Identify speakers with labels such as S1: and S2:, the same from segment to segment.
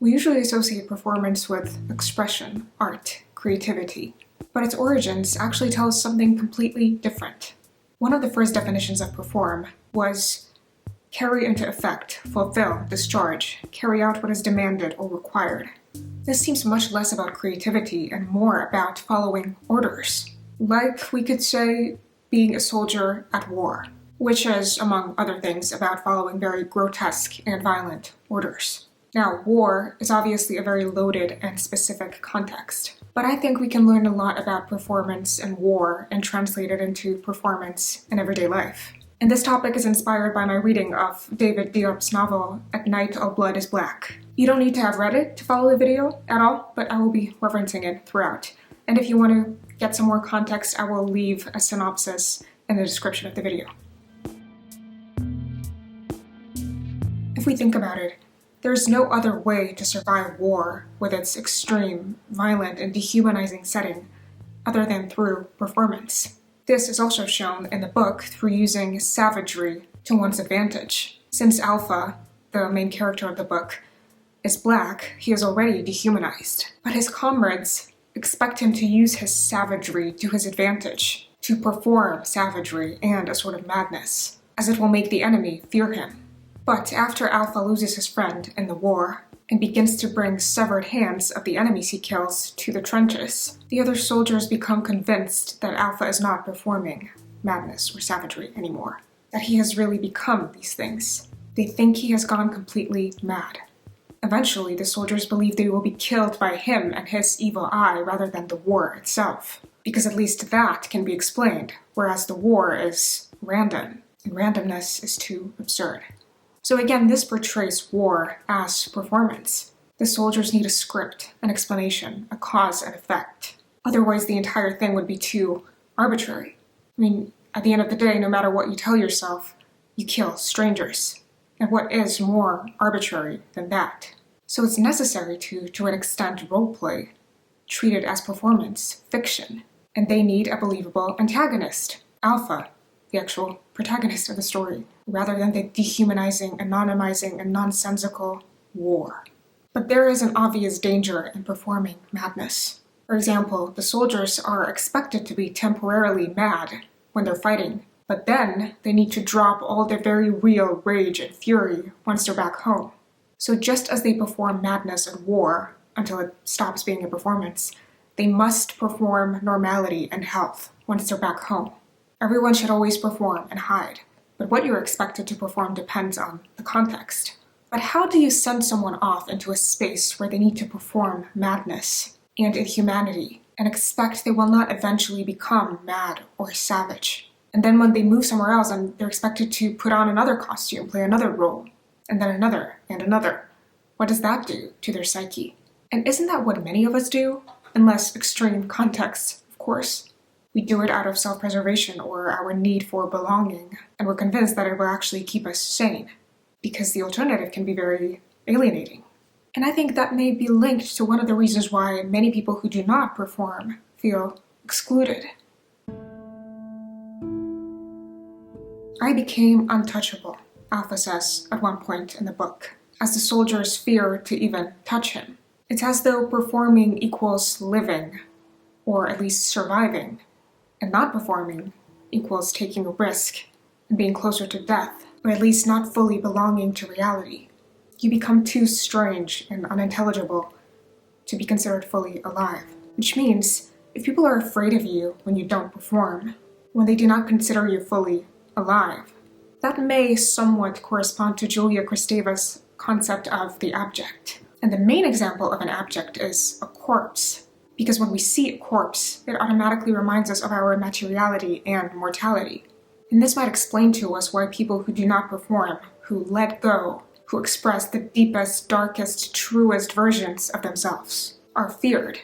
S1: We usually associate performance with expression, art, creativity, but its origins actually tell us something completely different. One of the first definitions of perform was carry into effect, fulfill, discharge, carry out what is demanded or required. This seems much less about creativity and more about following orders. Like, we could say, being a soldier at war, which is, among other things, about following very grotesque and violent orders. Now, war is obviously a very loaded and specific context, but I think we can learn a lot about performance and war and translate it into performance in everyday life. And this topic is inspired by my reading of David Diop's novel, At Night All Blood is Black. You don't need to have read it to follow the video at all, but I will be referencing it throughout. And if you want to get some more context, I will leave a synopsis in the description of the video. If we think about it, there's no other way to survive war with its extreme, violent, and dehumanizing setting other than through performance. This is also shown in the book through using savagery to one's advantage. Since Alfa, the main character of the book, is black, he is already dehumanized. But his comrades expect him to use his savagery to his advantage, to perform savagery and a sort of madness, as it will make the enemy fear him. But after Alfa loses his friend in the war and begins to bring severed hands of the enemies he kills to the trenches, the other soldiers become convinced that Alfa is not performing madness or savagery anymore, that he has really become these things. They think he has gone completely mad. Eventually, the soldiers believe they will be killed by him and his evil eye rather than the war itself, because at least that can be explained, whereas the war is random, and randomness is too absurd. So again, this portrays war as performance. The soldiers need a script, an explanation, a cause and effect. Otherwise, the entire thing would be too arbitrary. I mean, at the end of the day, no matter what you tell yourself, you kill strangers. And what is more arbitrary than that? So it's necessary to an extent, roleplay, treat it as performance, fiction. And they need a believable antagonist, Alfa, the actual protagonist of the story, rather than the dehumanizing, anonymizing, and nonsensical war. But there is an obvious danger in performing madness. For example, the soldiers are expected to be temporarily mad when they're fighting, but then they need to drop all their very real rage and fury once they're back home. So just as they perform madness at war until it stops being a performance, they must perform normality and health once they're back home. Everyone should always perform and hide, but what you're expected to perform depends on the context. But how do you send someone off into a space where they need to perform madness and inhumanity and expect they will not eventually become mad or savage? And then when they move somewhere else, and they're expected to put on another costume, play another role, and then another and another. What does that do to their psyche? And isn't that what many of us do? In less extreme contexts, of course. We do it out of self-preservation or our need for belonging, and we're convinced that it will actually keep us sane, because the alternative can be very alienating. And I think that may be linked to one of the reasons why many people who do not perform feel excluded. I became untouchable, Alfa says at one point in the book, as the soldiers fear to even touch him. It's as though performing equals living, or at least surviving, and not performing equals taking a risk and being closer to death, or at least not fully belonging to reality. You become too strange and unintelligible to be considered fully alive. Which means, if people are afraid of you when you don't perform, when they do not consider you fully alive, that may somewhat correspond to Julia Kristeva's concept of the abject. And the main example of an abject is a corpse. Because when we see a corpse, it automatically reminds us of our materiality and mortality. And this might explain to us why people who do not perform, who let go, who express the deepest, darkest, truest versions of themselves, are feared.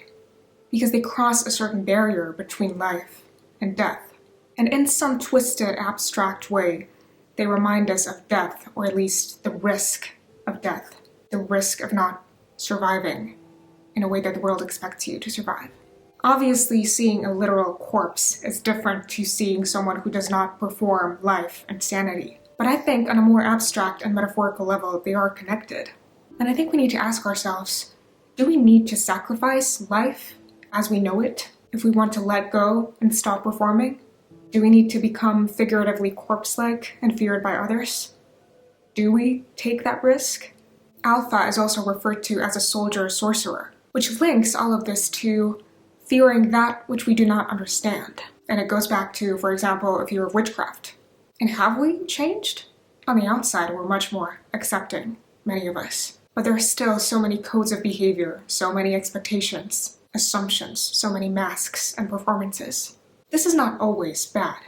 S1: Because they cross a certain barrier between life and death. And in some twisted, abstract way, they remind us of death, or at least the risk of death, the risk of not surviving in a way that the world expects you to survive. Obviously, seeing a literal corpse is different to seeing someone who does not perform life and sanity. But I think on a more abstract and metaphorical level, they are connected. And I think we need to ask ourselves, do we need to sacrifice life as we know it if we want to let go and stop performing? Do we need to become figuratively corpse-like and feared by others? Do we take that risk? Alpha is also referred to as a soldier-sorcerer, which links all of this to fearing that which we do not understand. And it goes back to, for example, a fear of witchcraft. And have we changed? On the outside, we're much more accepting, many of us. But there are still so many codes of behavior, so many expectations, assumptions, so many masks and performances. This is not always bad,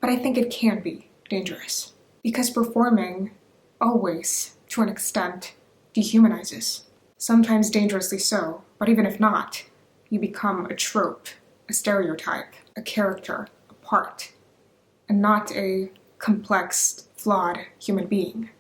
S1: but I think it can be dangerous. Because performing always, to an extent, dehumanizes. Sometimes dangerously so, but even if not, you become a trope, a stereotype, a character, a part, and not a complex, flawed human being.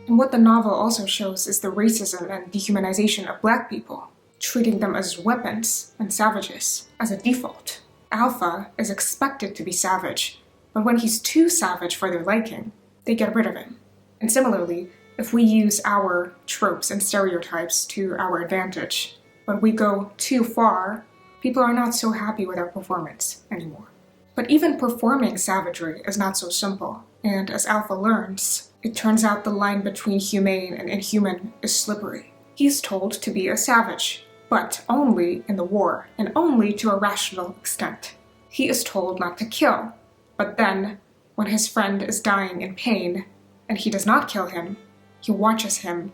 S1: And what the novel also shows is the racism and dehumanization of Black people, treating them as weapons and savages, as a default. Alpha is expected to be savage, but when he's too savage for their liking, they get rid of him. And similarly, if we use our tropes and stereotypes to our advantage, when we go too far, people are not so happy with our performance anymore. But even performing savagery is not so simple, and as Alpha learns, it turns out the line between humane and inhuman is slippery. He's told to be a savage, but only in the war, and only to a rational extent. He is told not to kill, but then, when his friend is dying in pain, and he does not kill him, he watches him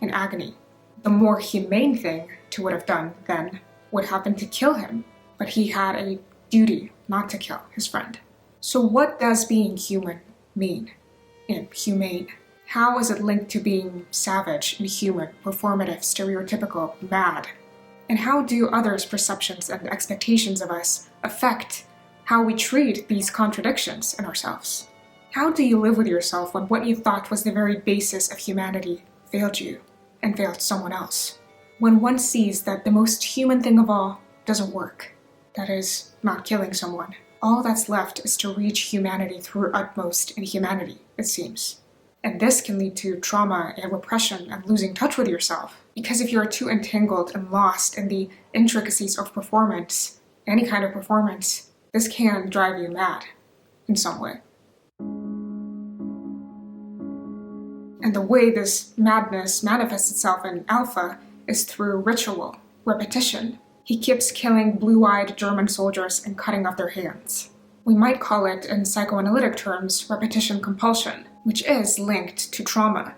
S1: in agony. The more humane thing to would have done then would have been to kill him, but he had a duty not to kill his friend. So what does being human mean? Inhumane. How is it linked to being savage, inhuman, performative, stereotypical, mad? And how do others' perceptions and expectations of us affect how we treat these contradictions in ourselves? How do you live with yourself when what you thought was the very basis of humanity failed you and failed someone else? When one sees that the most human thing of all doesn't work, that is, not killing someone, all that's left is to reach humanity through utmost inhumanity, it seems. And this can lead to trauma and repression and losing touch with yourself. Because if you're too entangled and lost in the intricacies of performance, any kind of performance, this can drive you mad in some way. And the way this madness manifests itself in Alpha is through ritual, repetition. He keeps killing blue-eyed German soldiers and cutting off their hands. We might call it, in psychoanalytic terms, repetition compulsion, which is linked to trauma.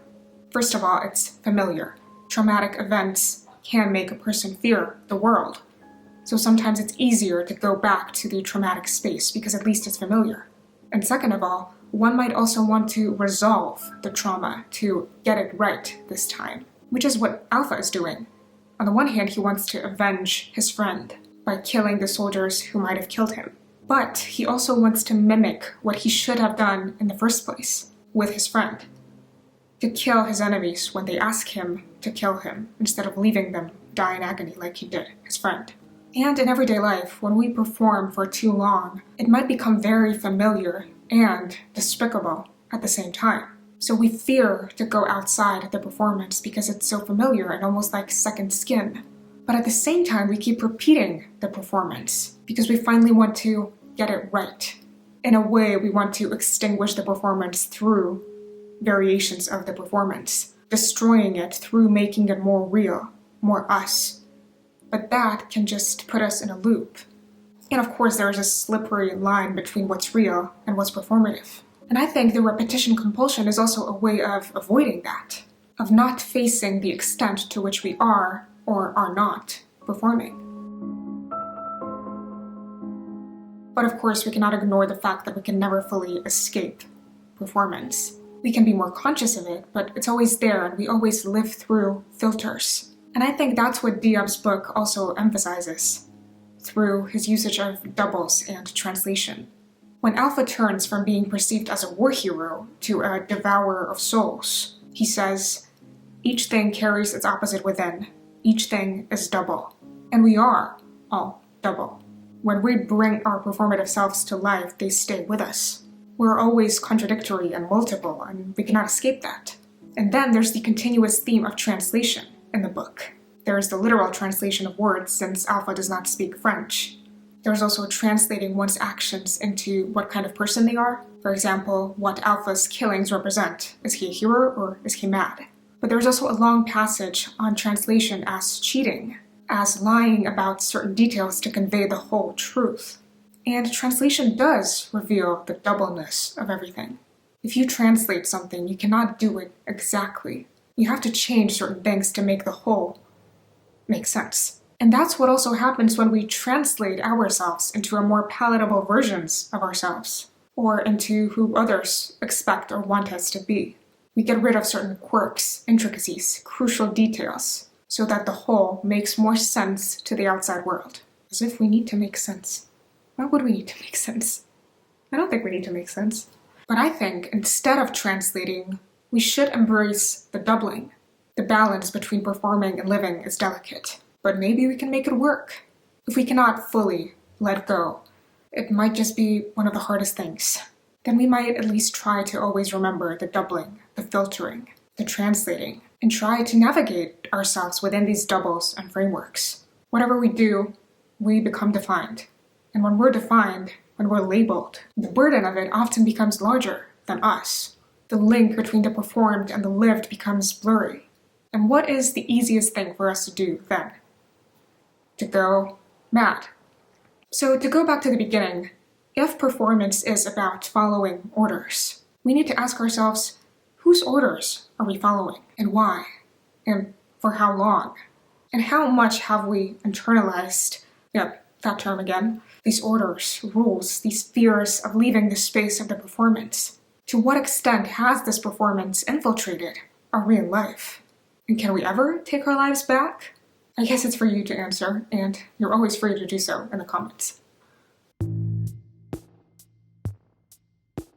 S1: First of all, it's familiar. Traumatic events can make a person fear the world. So sometimes it's easier to go back to the traumatic space because at least it's familiar. And second of all, one might also want to resolve the trauma to get it right this time, which is what Alpha is doing. On the one hand, he wants to avenge his friend by killing the soldiers who might have killed him. But he also wants to mimic what he should have done in the first place with his friend. To kill his enemies when they ask him to kill him, instead of leaving them die in agony like he did his friend. And in everyday life, when we perform for too long, it might become very familiar and despicable at the same time. So we fear to go outside the performance because it's so familiar and almost like second skin. But at the same time, we keep repeating the performance because we finally want to get it right. In a way, we want to extinguish the performance through variations of the performance, destroying it through making it more real, more us. But that can just put us in a loop. And of course, there is a slippery line between what's real and what's performative. And I think the repetition compulsion is also a way of avoiding that, of not facing the extent to which we are or are not performing. But of course, we cannot ignore the fact that we can never fully escape performance. We can be more conscious of it, but it's always there and we always live through filters. And I think that's what Diop's book also emphasizes through his usage of doubles and translation. When Alpha turns from being perceived as a war hero to a devourer of souls, he says, each thing carries its opposite within. Each thing is double. And we are all double. When we bring our performative selves to life, they stay with us. We're always contradictory and multiple, and we cannot escape that. And then there's the continuous theme of translation in the book. There's the literal translation of words, since Alpha does not speak French. There's also translating one's actions into what kind of person they are. For example, what Alpha's killings represent. Is he a hero or is he mad? But there's also a long passage on translation as cheating, as lying about certain details to convey the whole truth. And translation does reveal the doubleness of everything. If you translate something, you cannot do it exactly. You have to change certain things to make the whole make sense. And that's what also happens when we translate ourselves into a more palatable versions of ourselves, or into who others expect or want us to be. We get rid of certain quirks, intricacies, crucial details, so that the whole makes more sense to the outside world. As if we need to make sense. Why would we need to make sense? I don't think we need to make sense. But I think instead of translating, we should embrace the doubling. The balance between performing and living is delicate. But maybe we can make it work. If we cannot fully let go, it might just be one of the hardest things. Then we might at least try to always remember the doubling, the filtering, the translating, and try to navigate ourselves within these doubles and frameworks. Whatever we do, we become defined. And when we're defined, when we're labeled, the burden of it often becomes larger than us. The link between the performed and the lived becomes blurry. And what is the easiest thing for us to do then? To go mad. So to go back to the beginning, if performance is about following orders, we need to ask ourselves, whose orders are we following and why? And for how long? And how much have we internalized, that term again, these orders, rules, these fears of leaving the space of the performance? To what extent has this performance infiltrated our real life? And can we ever take our lives back? I guess it's for you to answer, and you're always free to do so in the comments.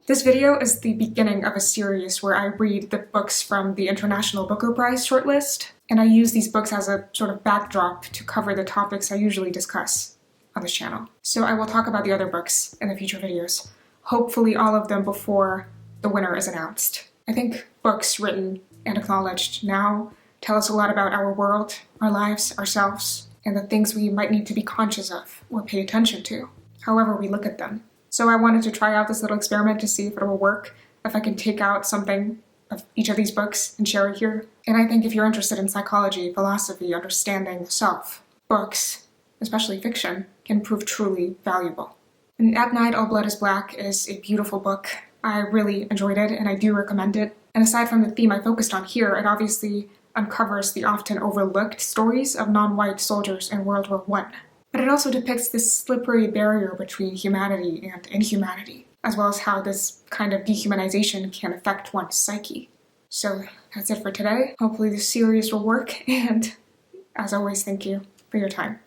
S1: This video is the beginning of a series where I read the books from the International Booker Prize shortlist, and I use these books as a sort of backdrop to cover the topics I usually discuss on this channel. So I will talk about the other books in the future videos, hopefully all of them before the winner is announced. I think books written and acknowledged now tell us a lot about our world, our lives, ourselves, and the things we might need to be conscious of or pay attention to, however we look at them. So I wanted to try out this little experiment to see if it will work, if I can take out something of each of these books and share it here. And I think if you're interested in psychology, philosophy, understanding the self, books, especially fiction, can prove truly valuable. And At Night All Blood is Black is a beautiful book. I really enjoyed it and I do recommend it. And aside from the theme I focused on here, it obviously uncovers the often overlooked stories of non-white soldiers in World War I. But it also depicts this slippery barrier between humanity and inhumanity, as well as how this kind of dehumanization can affect one's psyche. So that's it for today. Hopefully this series will work, and as always, thank you for your time.